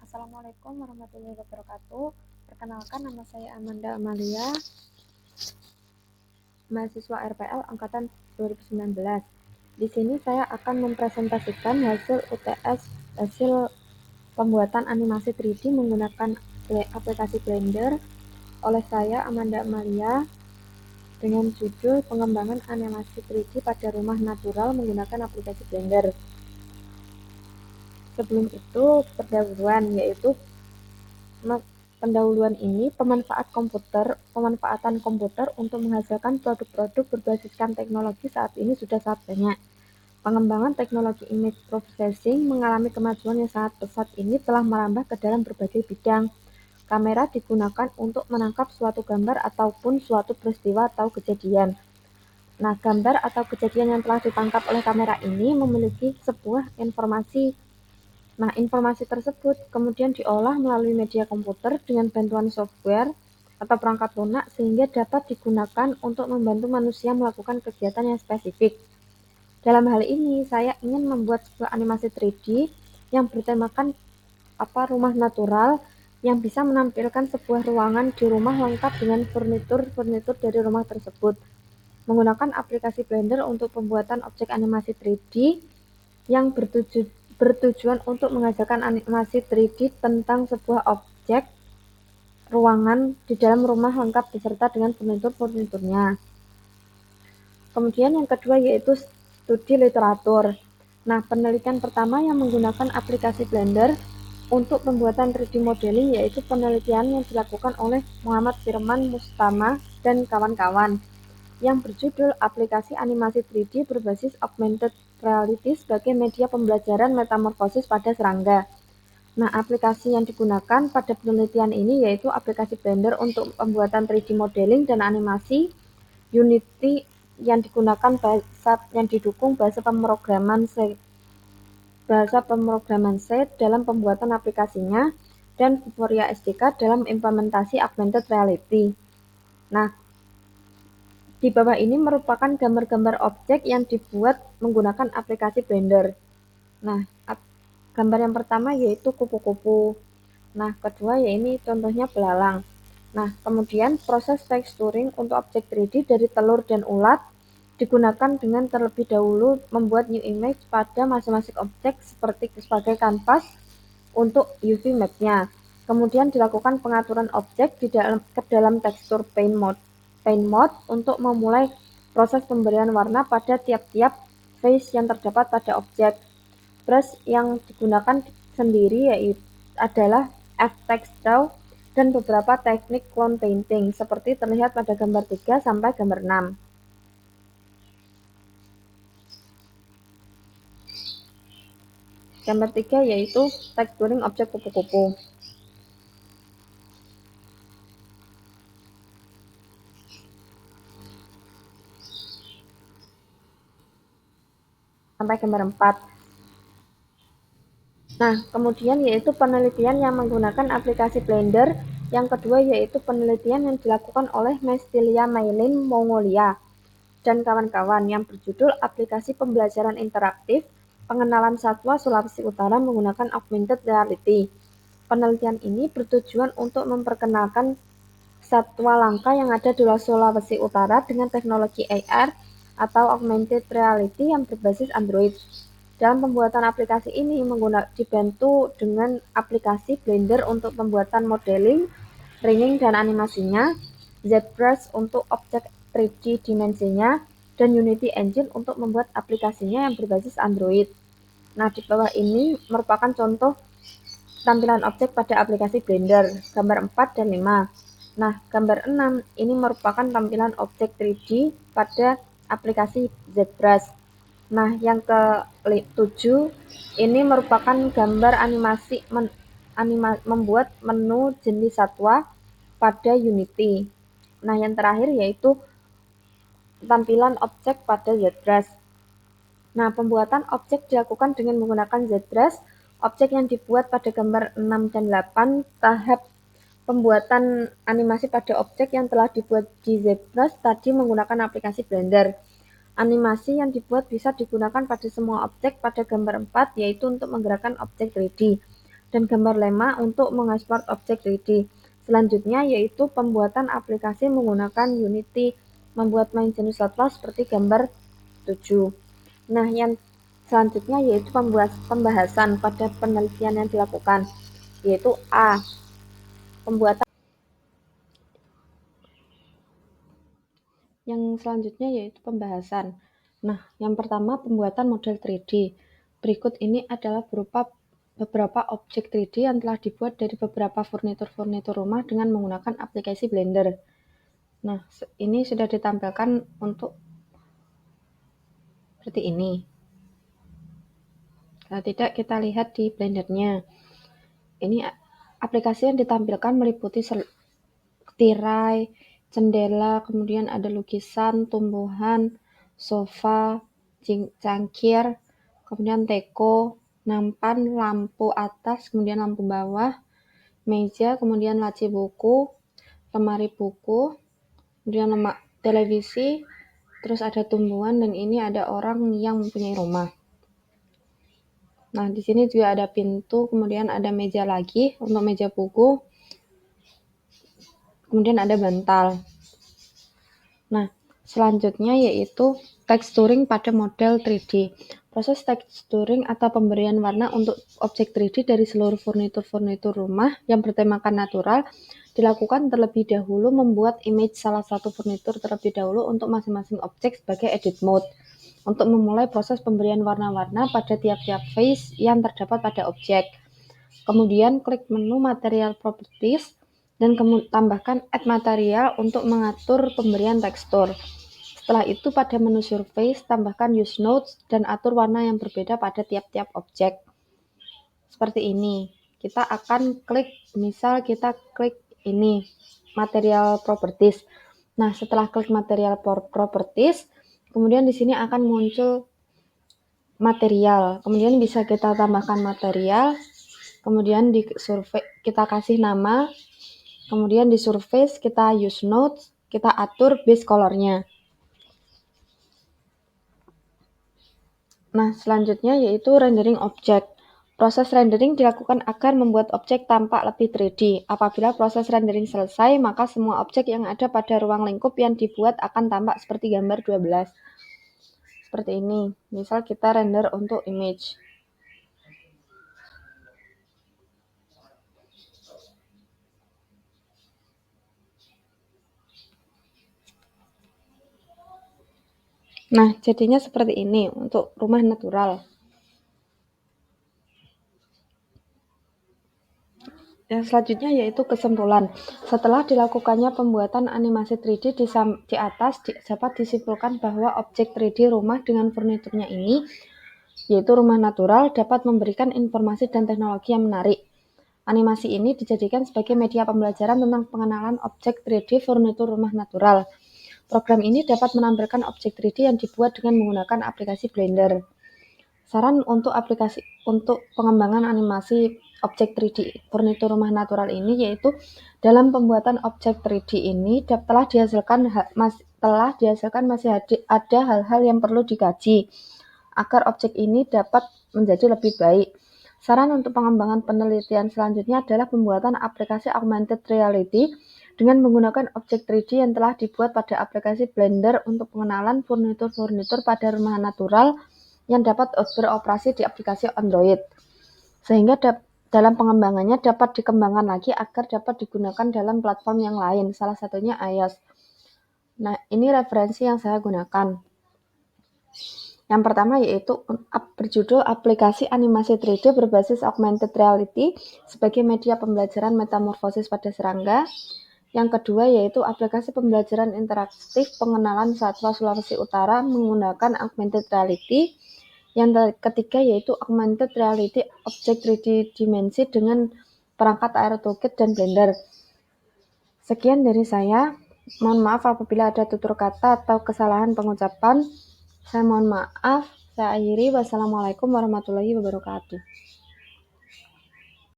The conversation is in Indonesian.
Assalamualaikum warahmatullahi wabarakatuh. Perkenalkan, nama saya Amanda Amalia, mahasiswa RPL angkatan 2019. Di sini saya akan mempresentasikan hasil UTS, hasil pembuatan animasi 3D menggunakan aplikasi Blender oleh saya Amanda Amalia dengan judul pengembangan animasi 3D pada rumah natural menggunakan aplikasi Blender. Sebelum itu, pendahuluan ini pemanfaatan komputer untuk menghasilkan produk-produk berbasiskan teknologi saat ini sudah sangat banyak. Pengembangan teknologi image processing mengalami kemajuan yang sangat pesat ini telah merambah ke dalam berbagai bidang. Kamera digunakan untuk menangkap suatu gambar ataupun suatu peristiwa atau kejadian. Nah, gambar atau kejadian yang telah ditangkap oleh kamera ini memiliki sebuah informasi. Nah, informasi tersebut kemudian diolah melalui media komputer dengan bantuan software atau perangkat lunak sehingga dapat digunakan untuk membantu manusia melakukan kegiatan yang spesifik. Dalam hal ini, saya ingin membuat sebuah animasi 3D yang bertemakan rumah natural yang bisa menampilkan sebuah ruangan di rumah lengkap dengan furnitur dari rumah tersebut. Menggunakan aplikasi Blender untuk pembuatan objek animasi 3D yang bertujuan untuk menghasilkan animasi 3D tentang sebuah objek ruangan di dalam rumah lengkap beserta dengan furniturnya. Kemudian yang kedua yaitu studi literatur. Nah, penelitian pertama yang menggunakan aplikasi Blender untuk pembuatan 3D modeling yaitu penelitian yang dilakukan oleh Muhammad Firman Mustama dan kawan-kawan yang berjudul aplikasi animasi 3D berbasis augmented reality sebagai media pembelajaran metamorfosis pada serangga. Nah, aplikasi yang digunakan pada penelitian ini yaitu aplikasi Blender untuk pembuatan 3D modeling dan animasi, Unity yang didukung bahasa pemrograman C dalam pembuatan aplikasinya, dan Vuforia SDK dalam implementasi augmented reality. Nah, di bawah ini merupakan gambar-gambar objek yang dibuat menggunakan aplikasi Blender. Nah, gambar yang pertama yaitu kupu-kupu. Nah, kedua ya ini contohnya belalang. Nah, kemudian proses texturing untuk objek 3D dari telur dan ulat digunakan dengan terlebih dahulu membuat new image pada masing-masing objek sebagai kanvas untuk UV map-nya. Kemudian dilakukan pengaturan objek ke dalam tekstur paint mode untuk memulai proses pemberian warna pada tiap-tiap face yang terdapat pada objek. Brush yang digunakan sendiri yaitu adalah F-Text Draw dan beberapa teknik clone painting seperti terlihat pada gambar 3 sampai gambar 6. Gambar 3 yaitu texturing objek kupu-kupu. Sampai gambar 4. Nah, kemudian yaitu penelitian yang menggunakan aplikasi Blender. Yang kedua yaitu penelitian yang dilakukan oleh Mestilia Mailin Mongolia dan kawan-kawan yang berjudul aplikasi pembelajaran interaktif pengenalan satwa Sulawesi Utara menggunakan augmented reality. Penelitian ini bertujuan untuk memperkenalkan satwa langka yang ada di Sulawesi Utara dengan teknologi AR atau augmented reality yang berbasis Android. Dalam pembuatan aplikasi ini dibantu dengan aplikasi Blender untuk pembuatan modeling, ringing dan animasinya, ZBrush untuk objek 3D dimensinya, dan Unity Engine untuk membuat aplikasinya yang berbasis Android. Nah, di bawah ini merupakan contoh tampilan objek pada aplikasi Blender, gambar 4 dan 5. Nah, gambar 6 ini merupakan tampilan objek 3D pada aplikasi ZBrush. Nah, yang ke-7 ini merupakan gambar animasi membuat menu jenis satwa pada Unity. Nah, yang terakhir yaitu tampilan objek pada ZBrush. Nah, pembuatan objek dilakukan dengan menggunakan ZBrush. Objek yang dibuat pada gambar 6 dan 8, tahap pembuatan animasi pada objek yang telah dibuat di ZBrush tadi menggunakan aplikasi Blender. Animasi yang dibuat bisa digunakan pada semua objek pada gambar 4, yaitu untuk menggerakkan objek 3D. dan gambar lemah untuk mengekspor objek 3D. Selanjutnya yaitu pembuatan aplikasi menggunakan Unity, membuat main jenis satwa seperti gambar 7. Nah, yang selanjutnya yaitu pembahasan pada penelitian yang dilakukan, yaitu A. Pembuatan. Yang selanjutnya yaitu pembahasan. Nah, yang pertama pembuatan model 3D. Berikut ini adalah beberapa objek 3D yang telah dibuat dari beberapa furnitur rumah dengan menggunakan aplikasi Blender. Nah, ini sudah ditampilkan untuk seperti ini. Kalau tidak, kita lihat di Blendernya. Ini aplikasi yang ditampilkan meliputi tirai, jendela, kemudian ada lukisan, tumbuhan, sofa, cangkir, kemudian teko, nampan, lampu atas, kemudian lampu bawah, meja, kemudian laci buku, lemari buku, kemudian televisi, terus ada tumbuhan, dan ini ada orang yang mempunyai rumah. Nah, di sini juga ada pintu, kemudian ada meja lagi untuk meja buku, kemudian ada bantal. Nah, selanjutnya yaitu texturing pada model 3D. Proses texturing atau pemberian warna untuk objek 3D dari seluruh furnitur rumah yang bertemakan natural dilakukan terlebih dahulu membuat image salah satu furnitur terlebih dahulu untuk masing-masing objek sebagai edit mode. Untuk memulai proses pemberian warna-warna pada tiap-tiap face yang terdapat pada objek. Kemudian klik menu Material Properties dan tambahkan Add Material untuk mengatur pemberian tekstur. Setelah itu pada menu Surface tambahkan Use Nodes dan atur warna yang berbeda pada tiap-tiap objek. Seperti ini. Kita akan klik, misal kita klik ini, Material Properties. Nah, setelah klik Material Properties, kemudian di sini akan muncul material. Kemudian bisa kita tambahkan material, kemudian di survei kita kasih nama, kemudian di surface kita use nodes, kita atur base color-nya. Nah, selanjutnya yaitu rendering objek. Proses rendering dilakukan agar membuat objek tampak lebih 3D. Apabila proses rendering selesai, maka semua objek yang ada pada ruang lingkup yang dibuat akan tampak seperti gambar 12. Seperti ini. Misal kita render untuk image. Nah, jadinya seperti ini untuk rumah natural. Yang selanjutnya yaitu kesimpulan. Setelah dilakukannya pembuatan animasi 3D di atas, dapat disimpulkan bahwa objek 3D rumah dengan furniturnya ini, yaitu rumah natural, dapat memberikan informasi dan teknologi yang menarik. Animasi ini dijadikan sebagai media pembelajaran tentang pengenalan objek 3D furnitur rumah natural. Program ini dapat menampilkan objek 3D yang dibuat dengan menggunakan aplikasi Blender. Saran untuk pengembangan animasi objek 3D furnitur rumah natural ini yaitu dalam pembuatan objek 3D ini telah dihasilkan masih ada hal-hal yang perlu dikaji agar objek ini dapat menjadi lebih baik. Saran untuk pengembangan penelitian selanjutnya adalah pembuatan aplikasi augmented reality dengan menggunakan objek 3D yang telah dibuat pada aplikasi Blender untuk pengenalan furnitur pada rumah natural yang dapat beroperasi di aplikasi Android. Sehingga dalam pengembangannya dapat dikembangkan lagi agar dapat digunakan dalam platform yang lain, salah satunya iOS. Nah, ini referensi yang saya gunakan. Yang pertama yaitu berjudul aplikasi animasi 3D berbasis augmented reality sebagai media pembelajaran metamorfosis pada serangga. Yang kedua yaitu aplikasi pembelajaran interaktif pengenalan satwa Sulawesi Utara menggunakan augmented reality. Yang ketiga yaitu augmented reality objek 3D dimensi dengan perangkat AR Toolkit dan Blender. Sekian dari saya. Mohon maaf apabila ada tutur kata atau kesalahan pengucapan. Saya mohon maaf. Saya akhiri. Wassalamualaikum warahmatullahi wabarakatuh.